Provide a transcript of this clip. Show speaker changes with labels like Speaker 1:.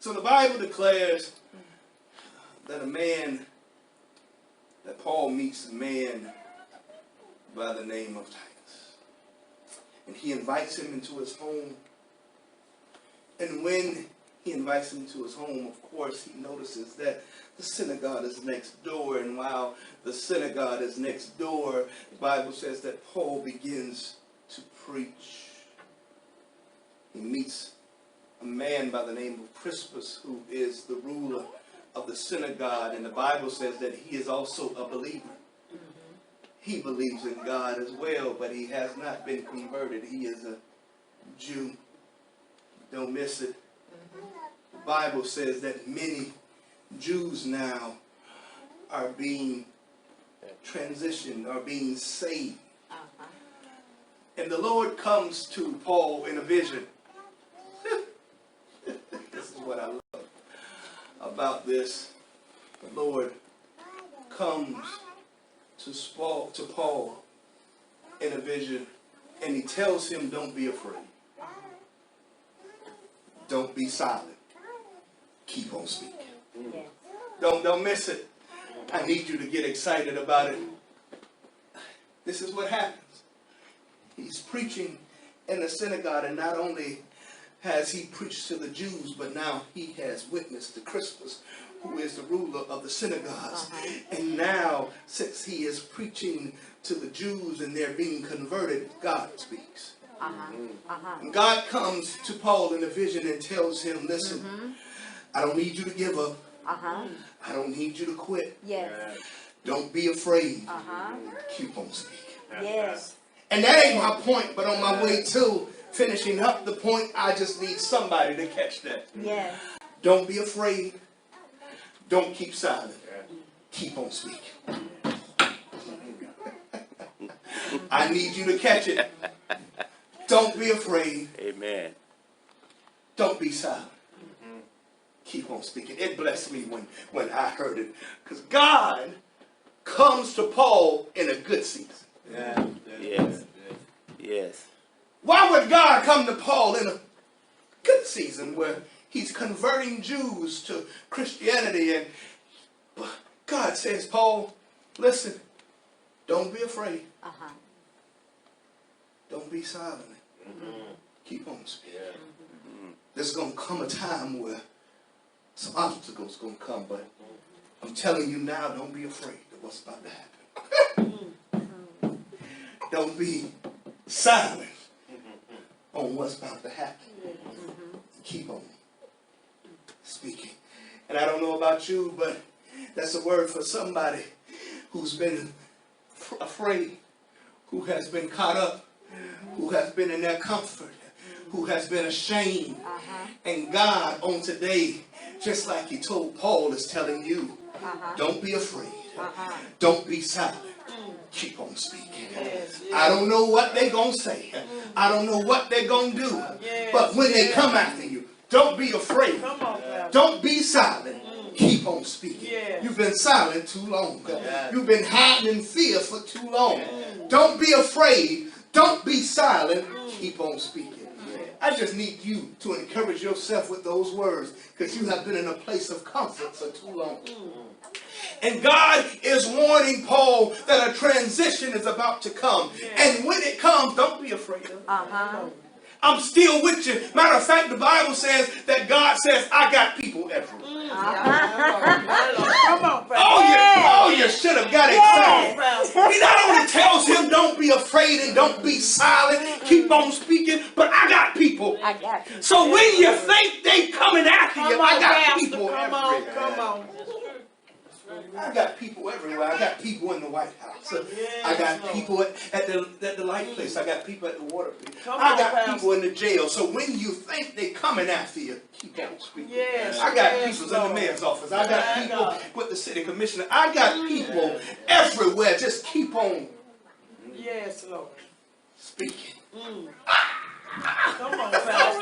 Speaker 1: So the Bible declares that Paul meets a man by the name of Titus. And he invites him into his home. And when he invites him to his home, of course, he notices that the synagogue is next door. And while the synagogue is next door, the Bible says that Paul begins to preach. He meets a man by the name of Crispus, who is the ruler of the synagogue. And the Bible says that he is also a believer. He believes in God as well, but he has not been converted. He is a Jew. Don't miss it. The Bible says that many Jews now are being transitioned, are being saved. And the Lord comes to Paul in a vision. This is what I love about this. The Lord comes to Paul in a vision, and he tells him, don't be afraid. Don't be silent. Keep on speaking. Don't miss it. I need you to get excited about it. This is what happens. He's preaching in the synagogue, and not only has he preached to the Jews, but now he has witnessed to Crispus, who is the ruler of the synagogues. And now, since he is preaching to the Jews and they're being converted, God speaks. And God comes to Paul in a vision and tells him, listen, I don't need you to give up. I don't need you to quit. Don't be afraid. Keep on speaking. And that ain't my point, but on my way to finishing up the point, I just need somebody to catch that. Don't be afraid. Don't keep silent. Keep on speaking. I need you to catch it. Don't be afraid.
Speaker 2: Amen.
Speaker 1: Don't be silent. Keep on speaking. It blessed me when I heard it. Because God comes to Paul in a good season.
Speaker 2: Yes.
Speaker 1: Why would God come to Paul in a good season where he's converting Jews to Christianity? And God says, Paul, listen, don't be afraid. Don't be silent. Keep on speaking. There's going to come a time where some obstacles going to come, but I'm telling you now, don't be afraid of what's about to happen. Don't be silent on what's about to happen. Keep on speaking. And I don't know about you, but that's a word for somebody who's been afraid, who has been caught up, who has been in their comfort, who has been ashamed. And God on today, just like he told Paul, is telling you, don't be afraid. Don't be silent. Keep on speaking. I don't know what they're going to say. I don't know what they're going to do. But when they come after you, don't be afraid. Don't be silent. Keep on speaking. You've been silent too long. You've been hiding in fear for too long. Don't be afraid. Don't be silent. Keep on speaking. I just need you to encourage yourself with those words, because you have been in a place of comfort for too long. And God is warning Paul that a transition is about to come. And when it comes, don't be afraid of it. I'm still with you. Matter of fact, the Bible says that God says, I got people everywhere. Oh, you should have got excited. He not only tells him, don't be afraid and don't be silent, keep on speaking, but I got people. So when you think they coming after you, I got people everywhere.
Speaker 3: Come on.
Speaker 1: I got people everywhere. I got people in the White House. I got people at the light place. I got people at the water place. I got people in the jail. So when you think they coming after you, keep on speaking. I got people in the mayor's office. I got people with the city commissioner. I got people everywhere. Just keep on speaking.
Speaker 3: Come on, Pastor.